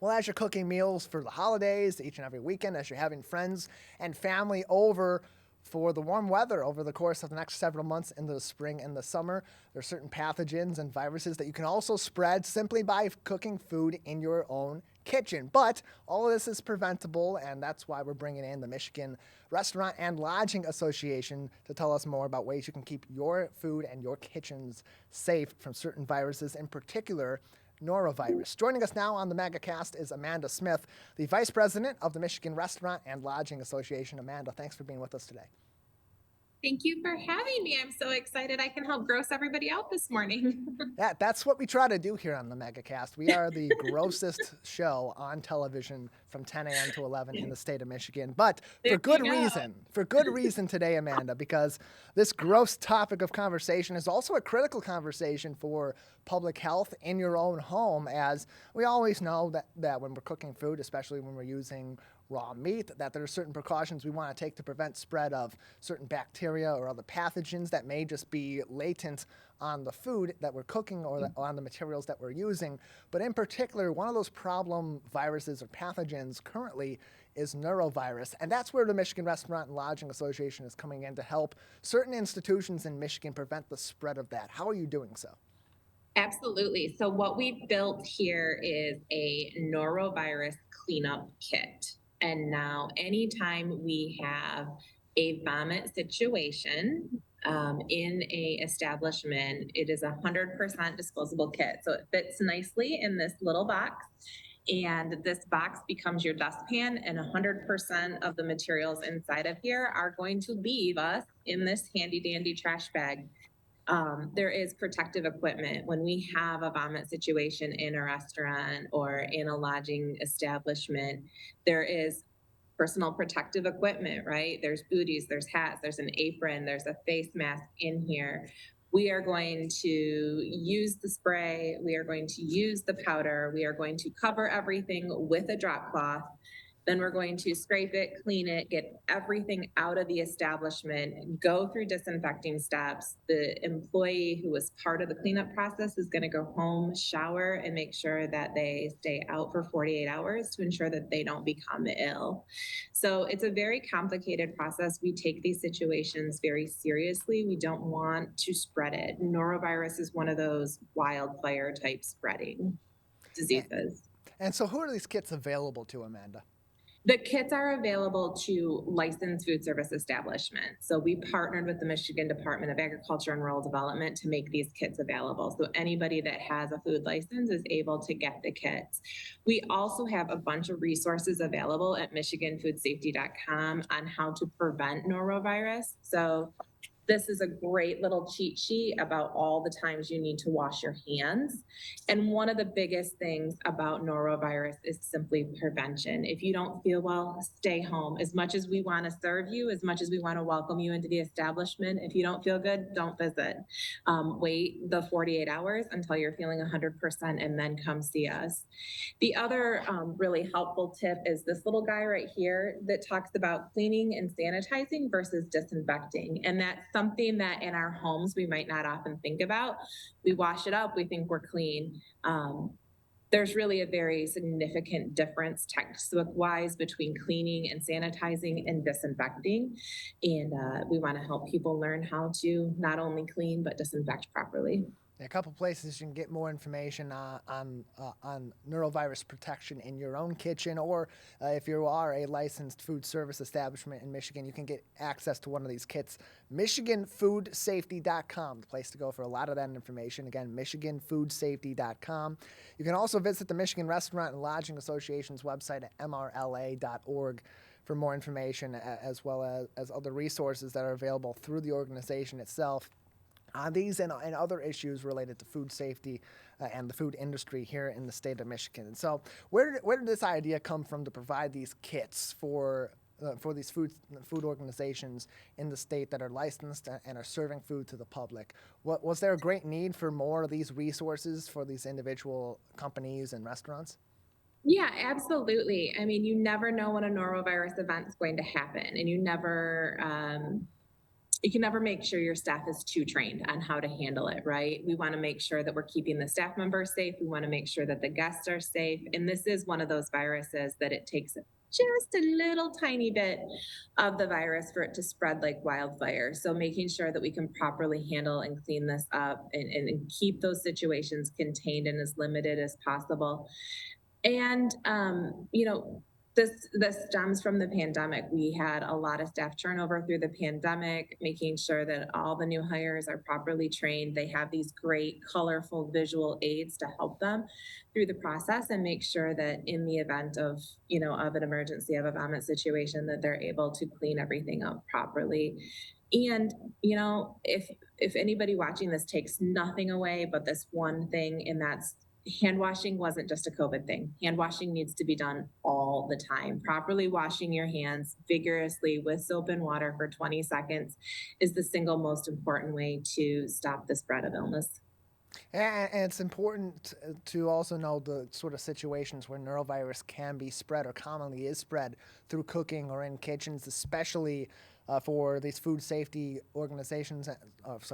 Well, as you're cooking meals for the holidays, each and every weekend, as you're having friends and family over for the warm weather over the course of the next several months into the spring and the summer, there are certain pathogens and viruses that you can also spread simply by cooking food in your own kitchen. But all of this is preventable, and that's why we're bringing in the Michigan Restaurant and Lodging Association to tell us more about ways you can keep your food and your kitchens safe from certain viruses, in particular norovirus. Joining us now on the Megacast is Amanda Smith, the Vice President of the Michigan Restaurant and Lodging Association. Amanda, thanks for being with us today. Thank you for having me. I'm so excited I can help gross everybody out this morning. That's what we try to do here on the Megacast. We are the grossest show on television from 10 a.m. to 11 in the state of Michigan, but There for good you go. reason. For good reason today, Amanda, because this gross topic of conversation is also a critical conversation for public health in your own home, as we always know that when we're cooking food, especially when we're using raw meat, that there are certain precautions we want to take to prevent spread of certain bacteria or other pathogens that may just be latent on the food that we're cooking or on the materials that we're using. But in particular, one of those problem viruses or pathogens currently is norovirus. And that's where the Michigan Restaurant and Lodging Association is coming in to help certain institutions in Michigan prevent the spread of that. How are you doing so? Absolutely. So, what we built here is a norovirus cleanup kit. And now, anytime we have a vomit situation in a establishment, it is 100% disposable kit. So, it fits nicely in this little box. And this box becomes your dustpan, and 100% of the materials inside of here are going to leave us in this handy dandy trash bag. There is protective equipment when we have a vomit situation in a restaurant or in a lodging establishment. There is personal protective equipment, right? There's booties, there's hats, there's an apron, there's a face mask in here. We are going to use the spray, we are going to use the powder, we are going to cover everything with a drop cloth. Then we're going to scrape it, clean it, get everything out of the establishment, go through disinfecting steps. The employee who was part of the cleanup process is going to go home, shower, and make sure that they stay out for 48 hours to ensure that they don't become ill. So it's a very complicated process. We take these situations very seriously. We don't want to spread it. Norovirus is one of those wildfire type spreading And, diseases. and so, who are these kits available to, Amanda? The kits are available to licensed food service establishments. So we partnered with the Michigan Department of Agriculture and Rural Development to make these kits available. So anybody that has a food license is able to get the kits. We also have a bunch of resources available at michiganfoodsafety.com on how to prevent norovirus. So this is a great little cheat sheet about all the times you need to wash your hands. And one of the biggest things about norovirus is simply prevention. If you don't feel well, stay home. As much as we want to serve you, as much as we want to welcome you into the establishment, if you don't feel good, don't visit. Wait the 48 hours until you're feeling 100% and then come see us. The other really helpful tip is this little guy right here that talks about cleaning and sanitizing versus disinfecting. And that's something that in our homes we might not often think about. We wash it up, we think we're clean. There's really a very significant difference textbook wise between cleaning and sanitizing and disinfecting. And we want to help people learn how to not only clean but disinfect properly. A couple places you can get more information on neurovirus protection in your own kitchen, or if you are a licensed food service establishment in Michigan, you can get access to one of these kits. MichiganFoodSafety.com, the place to go for a lot of that information. Again, MichiganFoodSafety.com. You can also visit the Michigan Restaurant and Lodging Association's website at mrla.org for more information, as well as other resources that are available through the organization itself on these and other issues related to food safety and the food industry here in the state of Michigan. And so, where did this idea come from to provide these kits for these food organizations in the state that are licensed and are serving food to the public? Was there a great need for more of these resources for these individual companies and restaurants? Yeah, absolutely. I mean, you never know when a norovirus event is going to happen, and you never you can never make sure your staff is too trained on how to handle it, right? We want to make sure that we're keeping the staff members safe. We want to make sure that the guests are safe. And this is one of those viruses that it takes just a little tiny bit of the virus for it to spread like wildfire. So making sure that we can properly handle and clean this up and keep those situations contained and as limited as possible. And this stems from the pandemic. We had a lot of staff turnover through the pandemic, making sure that all the new hires are properly trained. They have these great, colorful visual aids to help them through the process and make sure that in the event of of an emergency, of a vomit situation, that they're able to clean everything up properly. And if anybody watching this takes nothing away but this one thing, and that's hand washing wasn't just a COVID thing. Hand washing needs to be done all the time. Properly washing your hands vigorously with soap and water for 20 seconds is the single most important way to stop the spread of illness. And it's important to also know the sort of situations where neurovirus can be spread or commonly is spread through cooking or in kitchens, especially for these food safety organizations,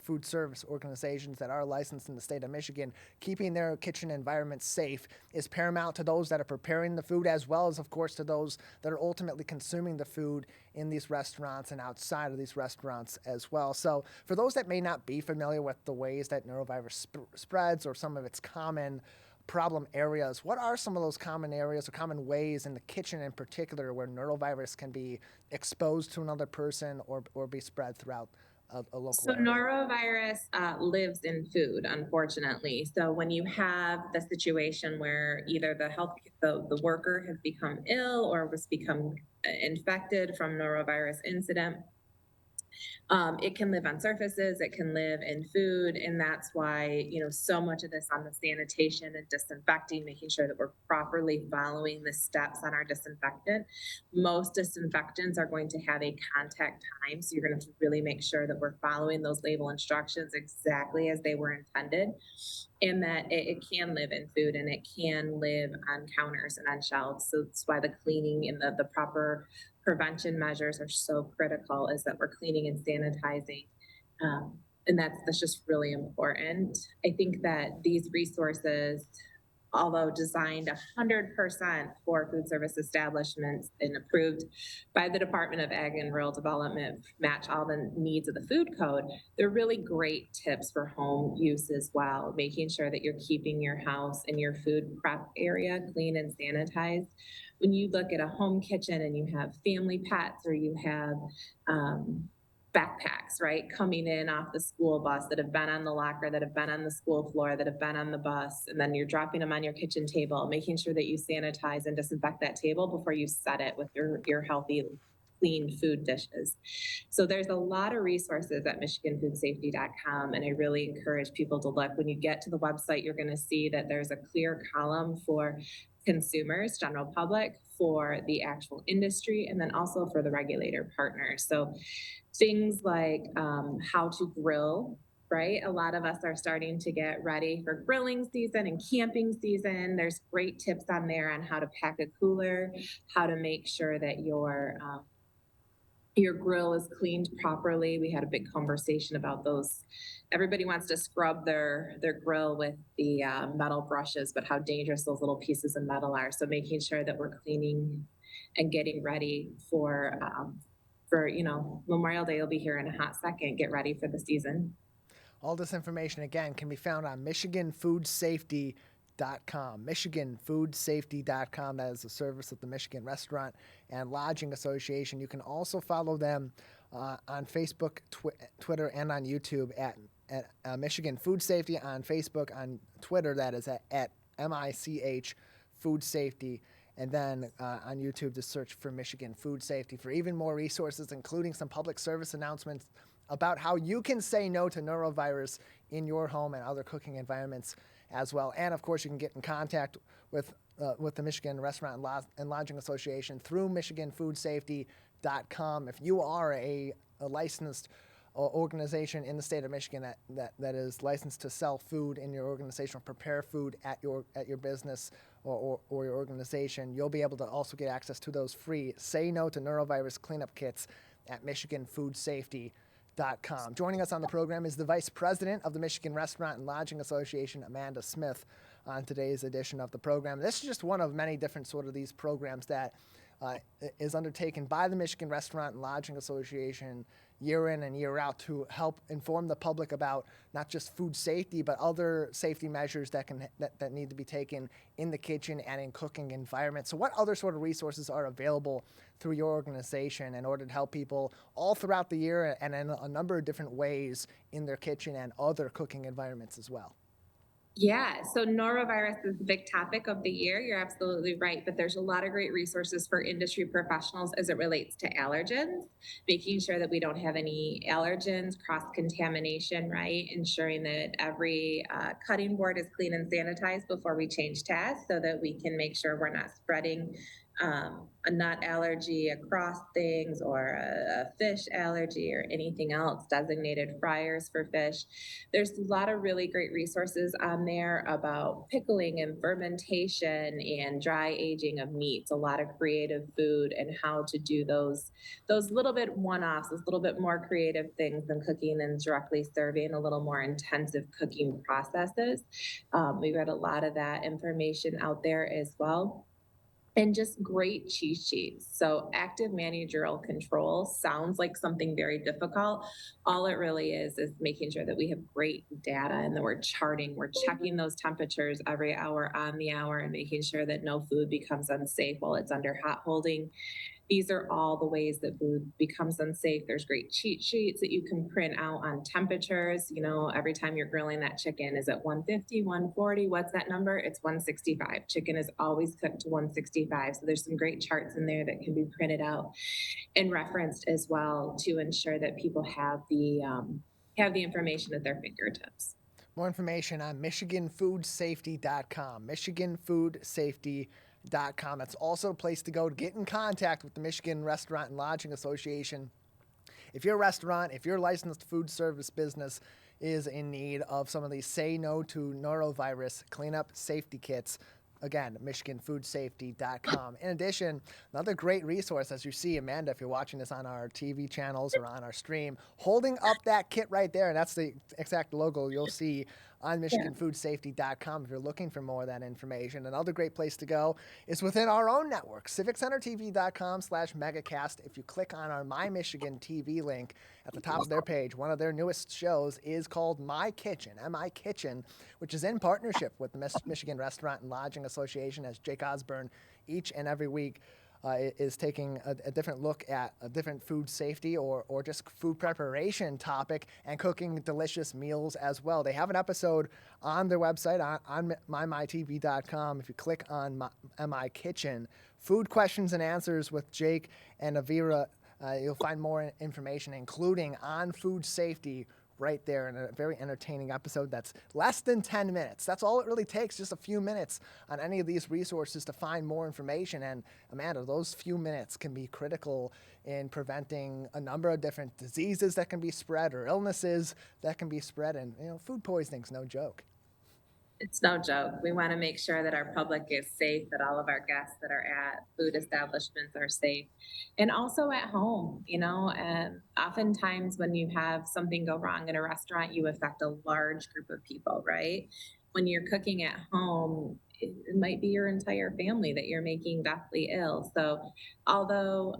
food service organizations that are licensed in the state of Michigan. Keeping their kitchen environment safe is paramount to those that are preparing the food, as well as, of course, to those that are ultimately consuming the food in these restaurants and outside of these restaurants as well. So for those that may not be familiar with the ways that neurovirus spreads or some of its common problem areas, what are some of those common areas or common ways in the kitchen in particular where neurovirus can be exposed to another person or be spread throughout a local So area? norovirus lives in food, unfortunately. So when you have the situation where either the worker has become ill or was become infected from norovirus incident, it can live on surfaces, it can live in food, and that's why so much of this on the sanitation and disinfecting, making sure that we're properly following the steps on our disinfectant. Most disinfectants are going to have a contact time, so you're going to really make sure that we're following those label instructions exactly as they were intended, and that it can live in food and it can live on counters and on shelves. So that's why the cleaning and the proper prevention measures are so critical, is that we're cleaning and sanitizing. And that's just really important. I think that these resources, although designed 100% for food service establishments and approved by the Department of Ag and Rural Development, match all the needs of the food code, they're really great tips for home use as well, making sure that you're keeping your house and your food prep area clean and sanitized. When you look at a home kitchen and you have family pets or you have backpacks, right, coming in off the school bus that have been on the locker, that have been on the school floor, that have been on the bus, and then you're dropping them on your kitchen table, making sure that you sanitize and disinfect that table before you set it with your healthy, clean food dishes. So there's a lot of resources at michiganfoodsafety.com, and I really encourage people to look. When you get to the website, you're going to see that there's a clear column for consumers, general public, for the actual industry, and then also for the regulator partners. So things like how to grill, right? A lot of us are starting to get ready for grilling season and camping season. There's great tips on there on how to pack a cooler, how to make sure that your grill is cleaned properly. We had a big conversation about those. Everybody wants to scrub their grill with the metal brushes, but how dangerous those little pieces of metal are. So making sure that we're cleaning and getting ready for Memorial Day will be here in a hot second. Get ready for the season. All this information, again, can be found on MichiganFoodSafety.com. MichiganFoodSafety.com. That is a service of the Michigan Restaurant and Lodging Association. You can also follow them on Facebook, Twitter, and on YouTube at Michigan Food Safety. On Facebook, on Twitter, that is at MICH Food Safety. And then on YouTube, just search for Michigan Food Safety for even more resources, including some public service announcements about how you can say no to neurovirus in your home and other cooking environments as well. And of course, you can get in contact with the Michigan Restaurant and Lodging Association through MichiganFoodSafety.com. If you are a licensed organization in the state of Michigan that is licensed to sell food in your organization or prepare food at your business or your organization, you'll be able to also get access to those free Say No to Neurovirus cleanup kits at MichiganFoodSafety.com. Joining us on the program is the Vice President of the Michigan Restaurant and Lodging Association, Amanda Smith, on today's edition of the program. This is just one of many different sort of these programs that is undertaken by the Michigan Restaurant and Lodging Association year in and year out to help inform the public about not just food safety, but other safety measures that need to be taken in the kitchen and in cooking environments. So what other sort of resources are available through your organization in order to help people all throughout the year and in a number of different ways in their kitchen and other cooking environments as well? Yeah, so norovirus is the big topic of the year. You're absolutely right, but there's a lot of great resources for industry professionals as it relates to allergens, making sure that we don't have any allergens, cross contamination, right? Ensuring that every cutting board is clean and sanitized before we change tasks so that we can make sure we're not spreading a nut allergy across things or a fish allergy or anything else, designated fryers for fish. There's a lot of really great resources on there about pickling and fermentation and dry aging of meats, a lot of creative food and how to do those little bit one-offs, those little bit more creative things than cooking and directly serving, a little more intensive cooking processes. We've got a lot of that information out there as well, and just great cheat sheets. So active managerial control sounds like something very difficult. All it really is making sure that we have great data and that we're charting, we're checking those temperatures every hour on the hour and making sure that no food becomes unsafe while it's under hot holding. These are all the ways that food becomes unsafe. There's great cheat sheets that you can print out on temperatures. You know, every time you're grilling that chicken, is it 150, 140? What's that number? It's 165. Chicken is always cooked to 165. So there's some great charts in there that can be printed out and referenced as well to ensure that people have the information at their fingertips. More information on MichiganFoodSafety.com. MichiganFoodSafety.com. That's also a place to go to get in contact with the Michigan Restaurant and Lodging Association. If your restaurant, if your licensed food service business is in need of some of these Say No to Norovirus cleanup safety kits, again, MichiganFoodSafety.com. In addition, another great resource, as you see, Amanda, if you're watching this on our TV channels or on our stream, holding up that kit right there, and that's the exact logo you'll see on MichiganFoodSafety.com if you're looking for more of that information. Another great place to go is within our own network, CivicCenterTV.com/Megacast. If you click on our My Michigan TV link at the top of their page, one of their newest shows is called My Kitchen, M-I Kitchen, which is in partnership with the Michigan Restaurant and Lodging Association, as Jake Osborne each and every week is taking a different look at a different food safety or just food preparation topic and cooking delicious meals as well. They have an episode on their website on mymytv.com. If you click on My Kitchen, Food Questions and Answers with Jake and Avira, you'll find more information, including on food safety, right there in a very entertaining episode that's less than 10 minutes. That's all it really takes, just a few minutes on any of these resources to find more information. And Amanda, those few minutes can be critical in preventing a number of different diseases that can be spread or illnesses that can be spread. And, food poisoning's no joke. It's no joke. We want to make sure that our public is safe, that all of our guests that are at food establishments are safe, and also at home. And oftentimes when you have something go wrong in a restaurant, you affect a large group of people, right? When you're cooking at home, it might be your entire family that you're making deathly ill. So although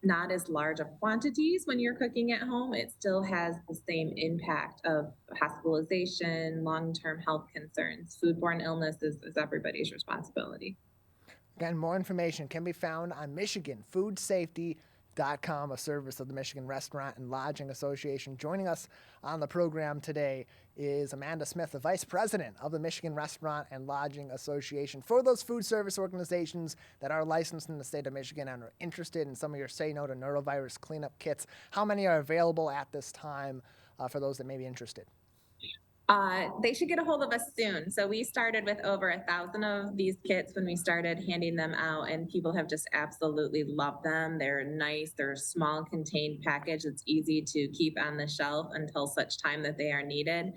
not as large of quantities when you're cooking at home, it still has the same impact of hospitalization, long-term health concerns. Foodborne illness is everybody's responsibility. Again, more information can be found on MichiganFoodSafety.com, a service of the Michigan Restaurant and Lodging Association. Joining us on the program today is Amanda Smith, the Vice President of the Michigan Restaurant and Lodging Association. For those food service organizations that are licensed in the state of Michigan and are interested in some of your Say No to Norovirus cleanup kits, how many are available at this time for those that may be interested? They should get a hold of us soon. So we started with over 1,000 of these kits when we started handing them out, and people have just absolutely loved them. They're nice. They're a small contained package. It's easy to keep on the shelf until such time that they are needed.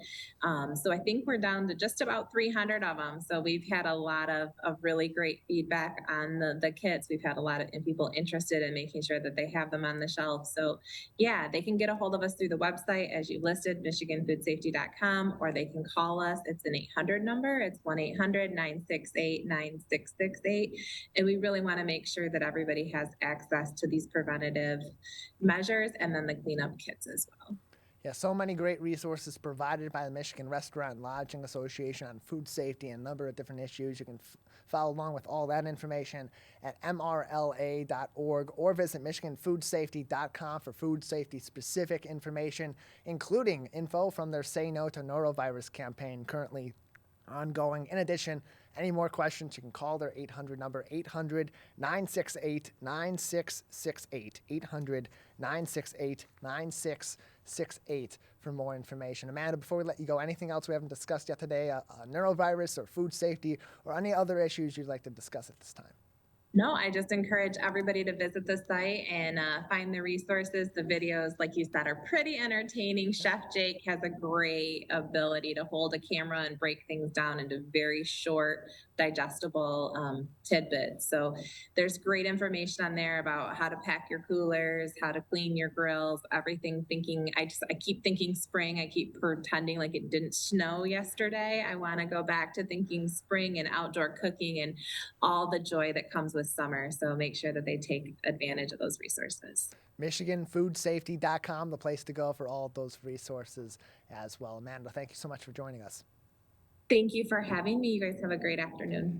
So I think we're down to just about 300 of them. So we've had a lot of really great feedback on the kits. We've had a lot of people interested in making sure that they have them on the shelf. So yeah, they can get a hold of us through the website, as you listed, michiganfoodsafety.com, or they can call us. It's an 800 number. It's 1-800-968-9668. And we really want to make sure that everybody has access to these preventative measures and then the cleanup kits as well. Yeah, so many great resources provided by the Michigan Restaurant and Lodging Association on food safety and a number of different issues. You can follow along with all that information at mrla.org or visit michiganfoodsafety.com for food safety specific information, including info from their Say No to Norovirus campaign currently ongoing. In addition, any more questions, you can call their 800 number, 800-968-9668, 800-968-9668 for more information. Amanda, before we let you go, anything else we haven't discussed yet today, neurovirus or food safety or any other issues you'd like to discuss at this time? No, I just encourage everybody to visit the site and find the resources. The videos, like you said, are pretty entertaining. Chef Jake has a great ability to hold a camera and break things down into very short, digestible tidbits. So there's great information on there about how to pack your coolers, how to clean your grills, everything. I keep thinking spring. I keep pretending like it didn't snow yesterday. I want to go back to thinking spring and outdoor cooking and all the joy that comes with summer. So make sure that they take advantage of those resources. MichiganFoodSafety.com, the place to go for all of those resources as well. Amanda, thank you so much for joining us. Thank you for having me. You guys have a great afternoon.